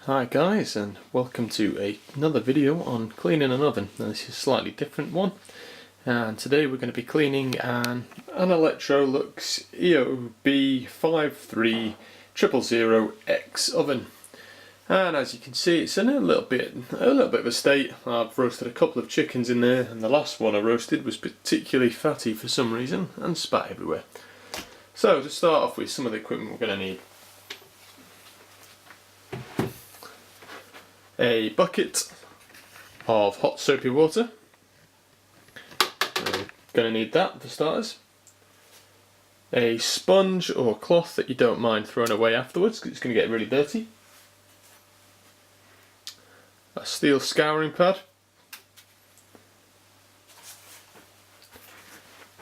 Hi guys, and welcome to another video on cleaning an oven. Now, this is a slightly different one, and today we're going to be cleaning an Electrolux EOB 53000X oven. And as you can see, it's in a little bit of a state. I've roasted a couple of chickens in there, and the last one I roasted was particularly fatty for some reason and spat everywhere. So to start off with some of the equipment we're going to need. A bucket of hot soapy water. We're going to need that for starters. A sponge or cloth that you don't mind throwing away afterwards because it's going to get really dirty. A steel scouring pad.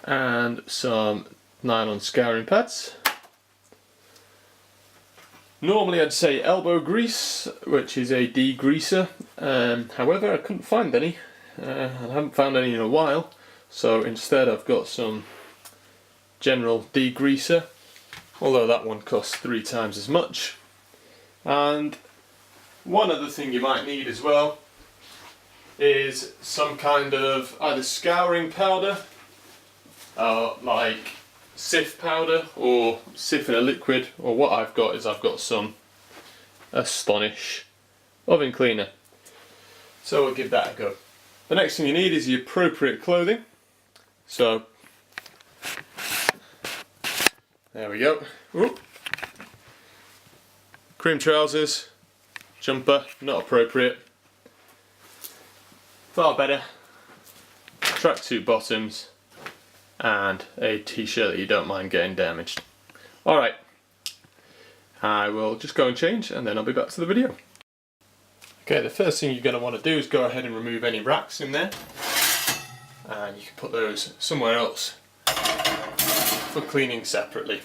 And some nylon scouring pads. Normally I'd say elbow grease, which is a degreaser, however I couldn't find any, and I haven't found any in a while, so instead I've got some general degreaser, although that one costs 3 times as much. And one other thing you might need as well is some kind of either scouring powder, like Cif powder or Cif in a liquid, or what I've got is some Astonish oven cleaner. So we'll give that a go. The next thing you need is the appropriate clothing. So there we go. Ooh. Cream trousers, jumper, not appropriate. Far better. Tracksuit bottoms, and a t-shirt that you don't mind getting damaged. Alright, I will just go and change and then I'll be back to the video. Okay, the first thing you're going to want to do is go ahead and remove any racks in there, and you can put those somewhere else for cleaning separately.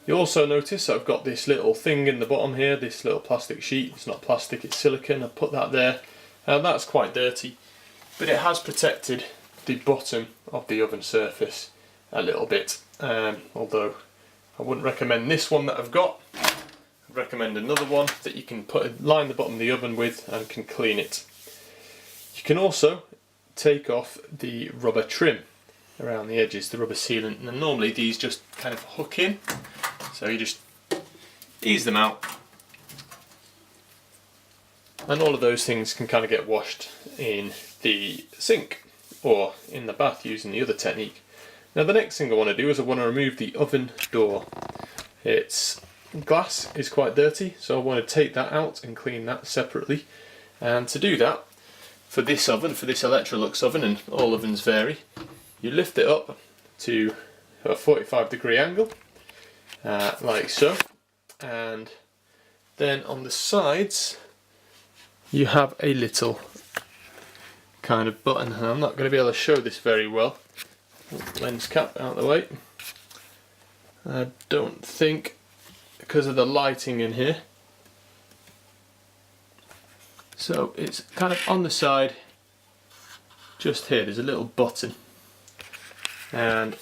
You'll also notice I've got this little thing in the bottom here, this little plastic sheet. It's not plastic, it's silicone. I've put that there, and that's quite dirty, but it has protected the bottom of the oven surface a little bit, although I wouldn't recommend this one that I've got. I'd recommend another one that you can line the bottom of the oven with and can clean it. You can also take off the rubber trim around the edges, the rubber sealant, and normally these just kind of hook in, so you just ease them out, and all of those things can kind of get washed in the sink or in the bath using the other technique. Now the next thing I want to do is I want to remove the oven door. Its glass is quite dirty, so I want to take that out and clean that separately. And to do that, for this oven, for this Electrolux oven, and all ovens vary, you lift it up to a 45-degree angle, like so, and then on the sides you have a little kind of button, and I'm not going to be able to show this very well. Lens cap out of the way. I don't think, because of the lighting in here, so it's kind of on the side just here. There's a little button, and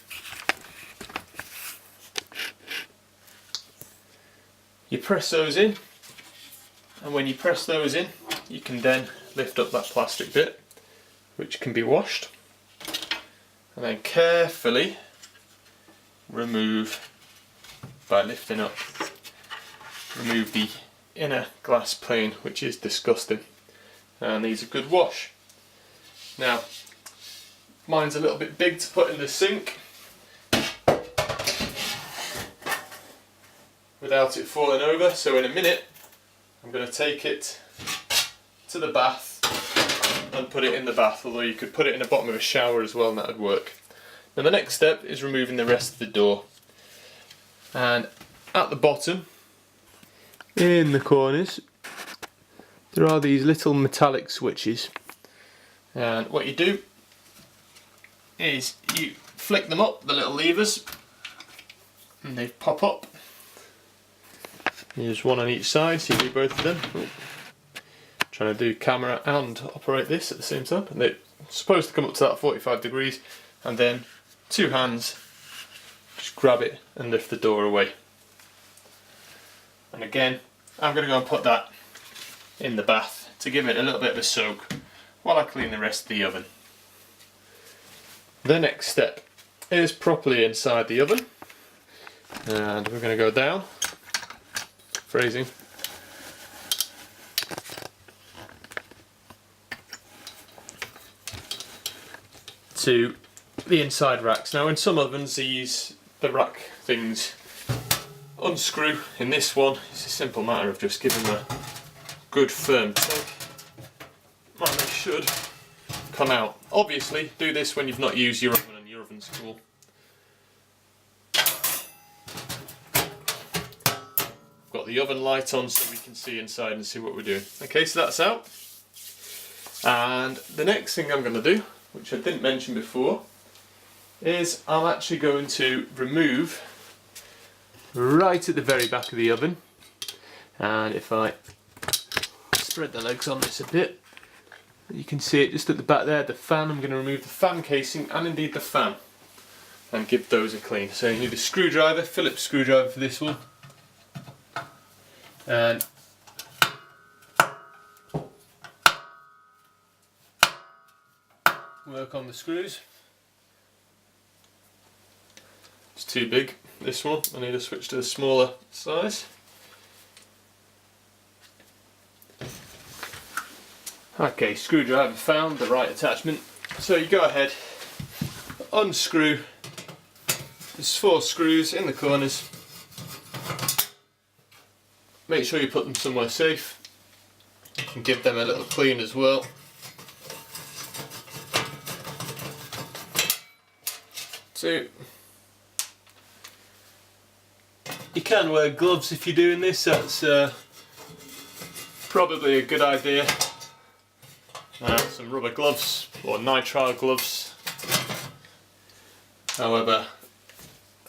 you press those in, and when you press those in you can then lift up that plastic bit, which can be washed, and then carefully remove, by lifting up, remove the inner glass pane, which is disgusting and needs a good wash. Now mine's a little bit big to put in the sink without it falling over, so in a minute I'm going to take it to the bath and put it in the bath, although you could put it in the bottom of a shower as well and that would work. Now the next step is removing the rest of the door, and at the bottom in the corners there are these little metallic switches, and what you do is you flick them up, the little levers, and they pop up. There's one on each side, so you do both of them. Ooh. Trying to do camera and operate this at the same time, and they're supposed to come up to that 45 degrees, and then 2 hands just grab it and lift the door away. And again, I'm going to go and put that in the bath to give it a little bit of a soak while I clean the rest of the oven. The next step is properly inside the oven, and we're going to go down, phrasing, to the inside racks. Now in some ovens the rack things unscrew. In this one it's a simple matter of just giving them a good firm tug and they should come out. Obviously do this when you've not used your oven and your oven's cool. Got the oven light on so we can see inside and see what we're doing. Okay, so that's out. And the next thing I'm going to do, which I didn't mention before, is I'm actually going to remove right at the very back of the oven, and if I spread the legs on this a bit, you can see it just at the back there, the fan. I'm going to remove the fan casing and indeed the fan and give those a clean. So you need a screwdriver, Phillips screwdriver for this one, and work on the screws. It's too big, this one. I need to switch to a smaller size. Okay, screwdriver found, the right attachment. So you go ahead, unscrew. There's 4 screws in the corners. Make sure you put them somewhere safe. You can give them a little clean as well. So you can wear gloves if you're doing this, that's probably a good idea. Some rubber gloves or nitrile gloves. However,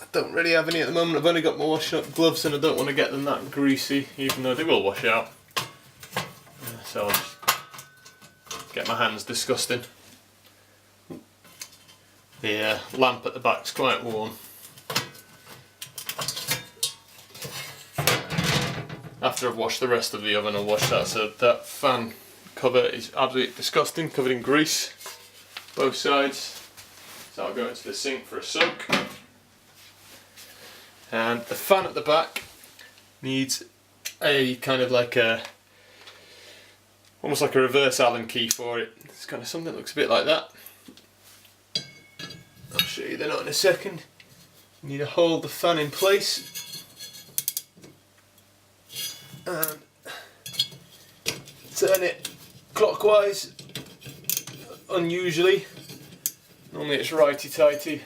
I don't really have any at the moment. I've only got my wash up gloves and I don't want to get them that greasy, even though they will wash out. So I'll just get my hands disgusting. The lamp at the back's quite warm. After I've washed the rest of the oven, I'll wash that. So that fan cover is absolutely disgusting, covered in grease, both sides. So I'll go into the sink for a soak. And the fan at the back needs a kind of like a, almost like a reverse Allen key for it. It's kind of something that looks a bit like that. I'll show you the nut in a second. You need to hold the fan in place and turn it clockwise, unusually. Normally it's righty-tighty,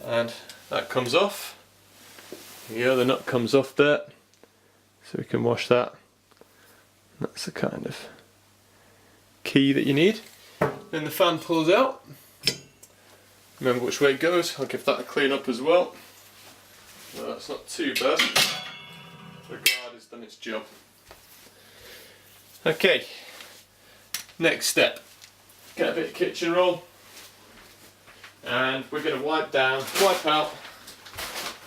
and that comes off. Yeah, the nut comes off there, so we can wash that. That's the kind of key that you need. Then the fan pulls out. Remember which way it goes. I'll give that a clean up as well. No, that's not too bad. The guard has done its job. Okay, next step. Get a bit of kitchen roll, and we're going to wipe out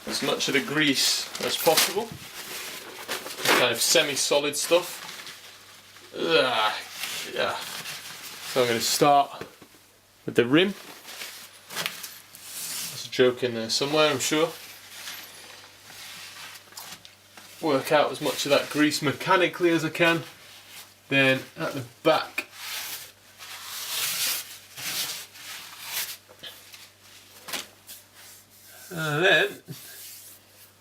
as much of the grease as possible. Kind of semi-solid stuff. Yeah. So I'm going to start with the rim. There's a joke in there somewhere, I'm sure. Work out as much of that grease mechanically as I can. Then at the back, and then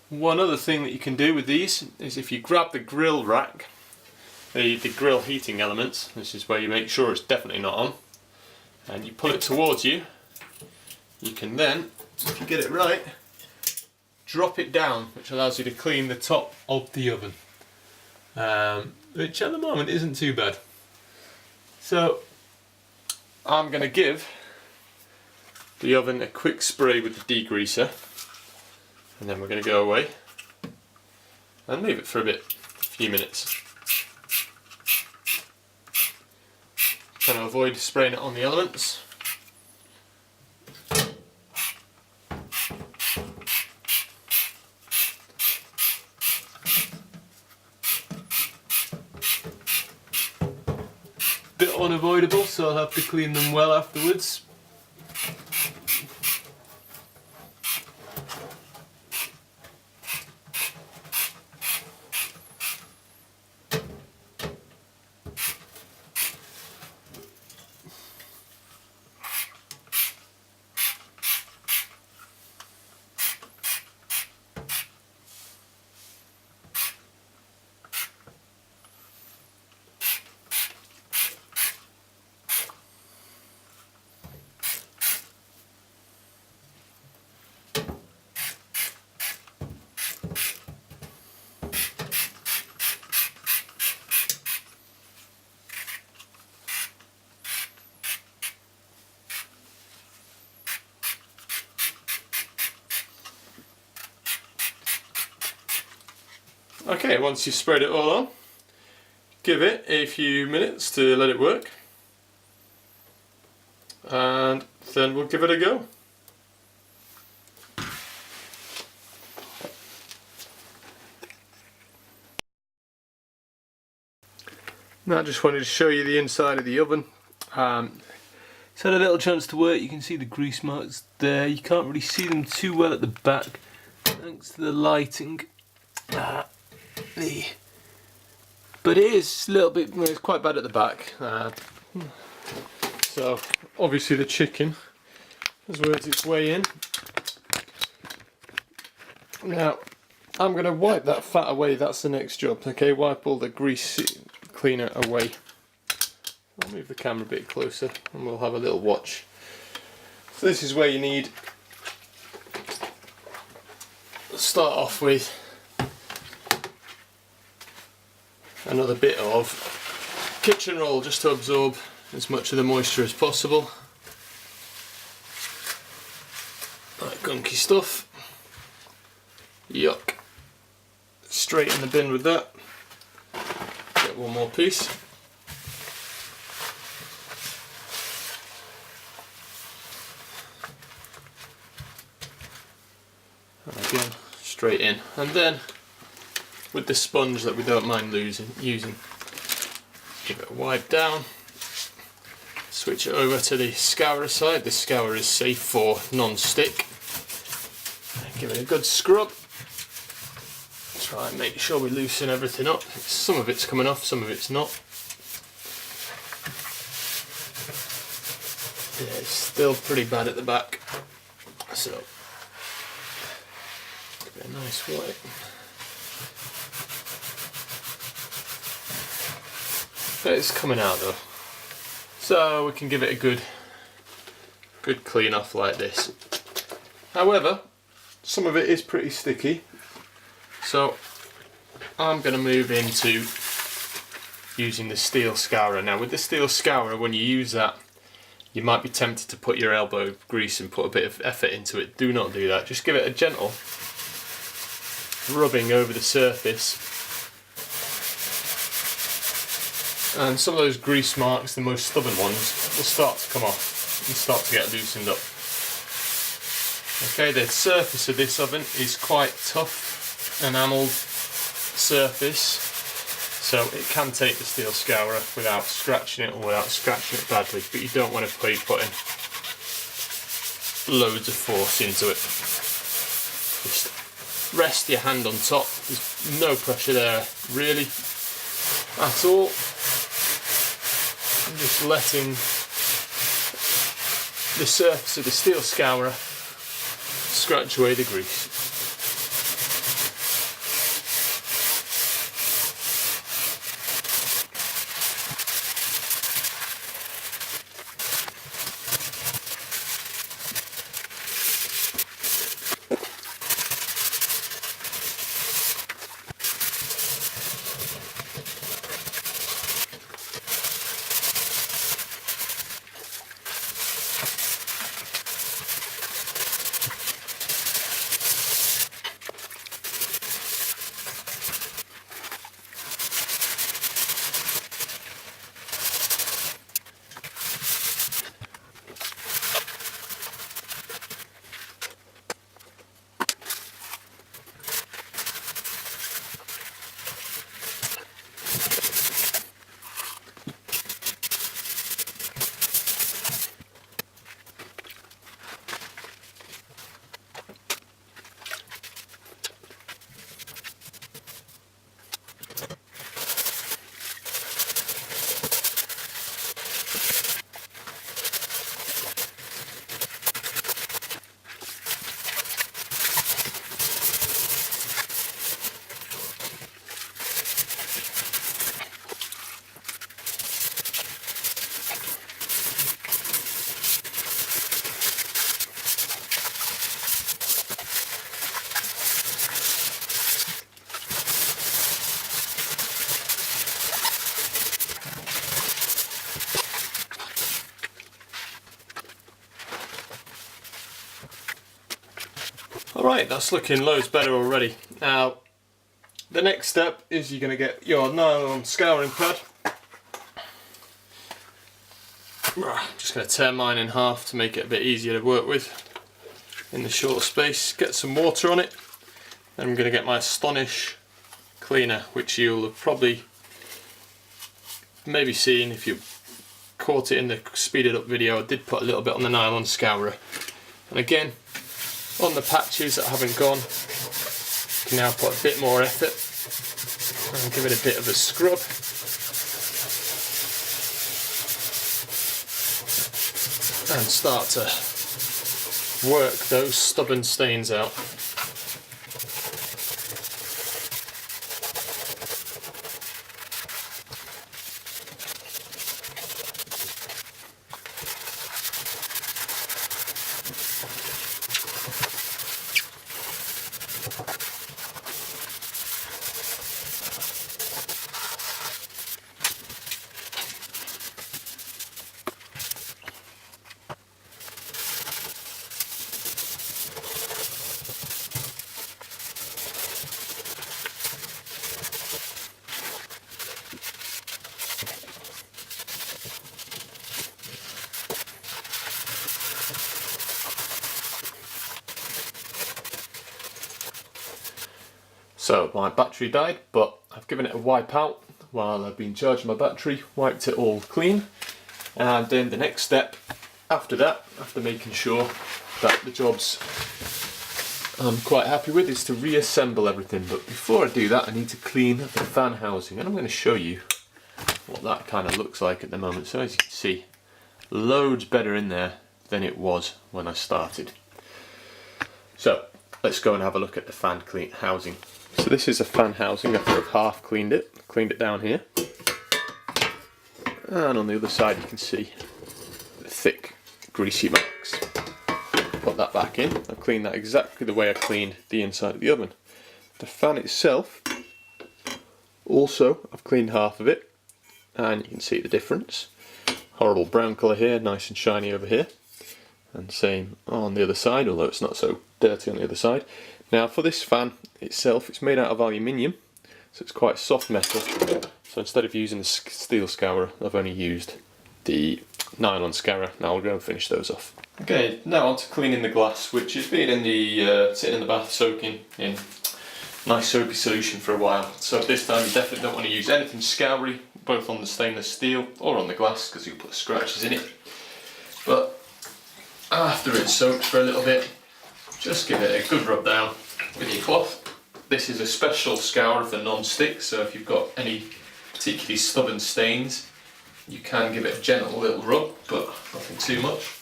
one other thing that you can do with these is if you grab the grill rack, the grill heating elements, this is where you make sure it's definitely not on, and you pull it towards you, you can then, if you get it right, drop it down, which allows you to clean the top of the oven, which at the moment isn't too bad. So I'm going to give the oven a quick spray with the degreaser, and then we're going to go away and leave it for a few minutes. Trying to avoid spraying it on the elements. bit unavoidable, so I'll have to clean them well afterwards. Okay, once you've sprayed it all on, give it a few minutes to let it work, and then we'll give it a go. Now I just wanted to show you the inside of the oven. It's had a little chance to work. You can see the grease marks there. You can't really see them too well at the back thanks to the lighting. But it is a little bit, it's quite bad at the back. So obviously the chicken has worked its way in. Now I'm going to wipe that fat away. That's the next job. Okay, wipe all the grease cleaner away. I'll move the camera a bit closer and we'll have a little watch. So this is where you need, start off with another bit of kitchen roll just to absorb as much of the moisture as possible. That gunky stuff. Yuck. Straight in the bin with that. Get one more piece. And again, straight in. And then with the sponge that we don't mind using, give it a wipe down, switch it over to the scourer side. The scourer is safe for non-stick. Give it a good scrub. Try and make sure we loosen everything up. Some of it's coming off, some of it's not. Yeah, it's still pretty bad at the back, so give it a nice wipe. But it's coming out though, so we can give it a good clean off like this. However, some of it is pretty sticky, so I'm going to move into using the steel scourer. Now with the steel scourer, when you use that, you might be tempted to put your elbow grease and put a bit of effort into it. Do not do that. Just give it a gentle rubbing over the surface. And some of those grease marks, the most stubborn ones, will start to come off and start to get loosened up. Okay, the surface of this oven is quite tough, enamelled surface, so it can take the steel scourer without scratching it or without scratching it badly, but you don't want to be putting loads of force into it. Just rest your hand on top, there's no pressure there really at all. I'm just letting the surface of the steel scourer scratch away the grease. Alright, that's looking loads better already. Now, the next step is you're going to get your nylon scouring pad. I'm just going to tear mine in half to make it a bit easier to work with in the short space. Get some water on it. Then I'm going to get my Astonish cleaner, which you'll have probably maybe seen if you caught it in the speeded up video. I did put a little bit on the nylon scourer. And again, on the patches that haven't gone, you can now put a bit more effort and give it a bit of a scrub. And start to work those stubborn stains out. So my battery died, but I've given it a wipe out while I've been charging my battery, wiped it all clean, and then the next step after that, after making sure that the jobs I'm quite happy with, is to reassemble everything. But before I do that, I need to clean the fan housing, and I'm going to show you what that kind of looks like at the moment. So as you can see, loads better in there than it was when I started. So let's go and have a look at the fan housing. So this is a fan housing after I've half cleaned it down here. And on the other side you can see the thick greasy marks. Put that back in. I've cleaned that exactly the way I cleaned the inside of the oven. The fan itself, also I've cleaned half of it, and you can see the difference. Horrible brown colour here, nice and shiny over here. And same on the other side, although it's not so dirty on the other side. Now for this fan itself, it's made out of aluminium, so it's quite soft metal. So instead of using the steel scourer, I've only used the nylon scourer. Now I'll go and finish those off. Okay, now on to cleaning the glass, which has been in the sitting in the bath soaking in nice soapy solution for a while. So this time you definitely don't want to use anything scoury, both on the stainless steel or on the glass, because you'll put scratches in it. But after it's soaked for a little bit, just give it a good rub down with your cloth. This is a special scourer for non-stick, so if you've got any particularly stubborn stains, you can give it a gentle little rub, but nothing too much.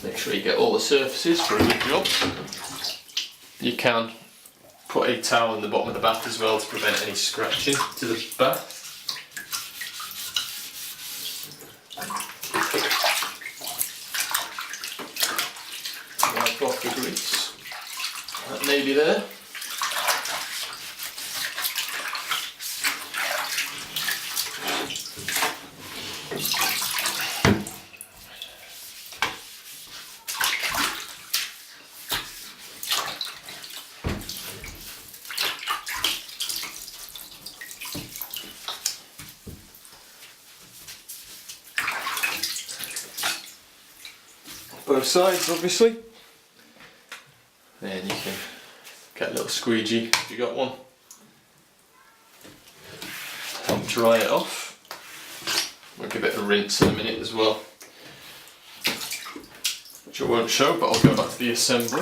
Make sure you get all the surfaces for a good job. You can put a towel in the bottom of the bath as well to prevent any scratching to the bath. Wipe off the grease that may be there. Both sides, obviously. Then you can get a little squeegee if you got one. Help dry it off. We'll give it a rinse in a minute as well, which I won't show, but I'll go back to the assembly.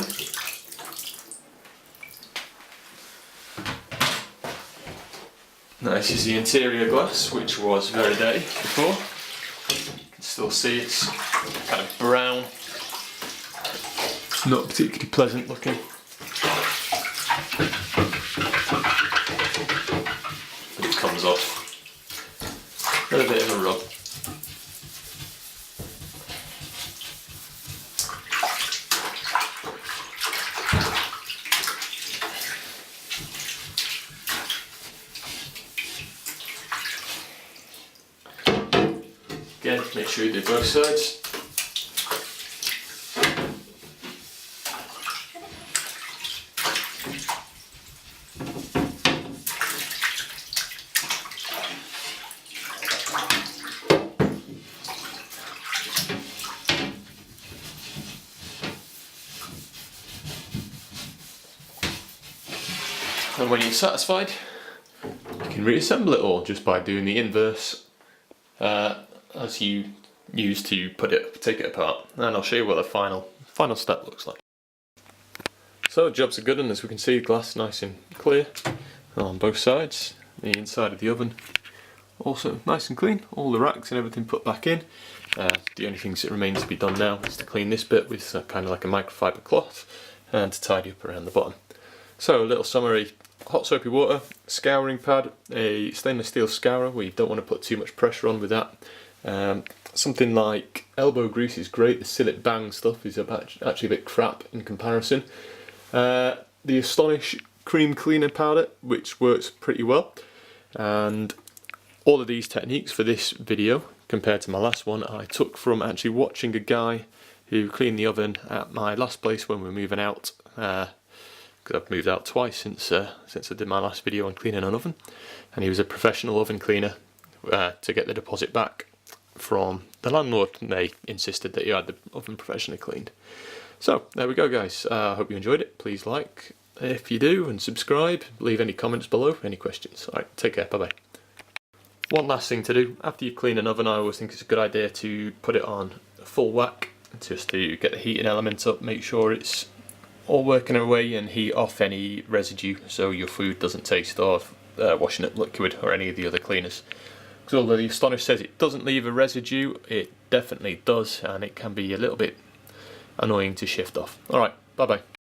Now this is the interior glass, which was very dirty before. You can still see it's kind of brown. Not particularly pleasant looking. But it comes off. And a bit of a rub. Again, make sure you do both sides. And when you're satisfied, you can reassemble it all just by doing the inverse as you use to take it apart. And I'll show you what the final step looks like. So jobs are good, and as we can see, glass nice and clear on both sides. The inside of the oven also nice and clean, all the racks and everything put back in. The only things that remains to be done now is to clean this bit with kind of like a microfiber cloth and to tidy up around the bottom. So a little summary: hot soapy water, scouring pad, a stainless steel scourer where you don't want to put too much pressure on with that. Something like elbow grease is great. The Sillet Bang stuff is actually a bit crap in comparison. The Astonish cream cleaner powder, which works pretty well. And all of these techniques for this video, compared to my last one, I took from actually watching a guy who cleaned the oven at my last place when we were moving out. Because I've moved out twice since I did my last video on cleaning an oven. And he was a professional oven cleaner to get the deposit back from the landlord. They insisted that you had the oven professionally cleaned. So there we go, guys. I hope you enjoyed it. Please like if you do, and subscribe. Leave any comments below, any questions. Alright, take care, bye bye. One last thing to do: after you clean an oven, I always think it's a good idea to put it on full whack just to get the heating element up, make sure it's all working away and heat off any residue so your food doesn't taste of washing up liquid or any of the other cleaners. Because although the Astonish says it doesn't leave a residue, it definitely does, and it can be a little bit annoying to shift off. Alright, bye bye.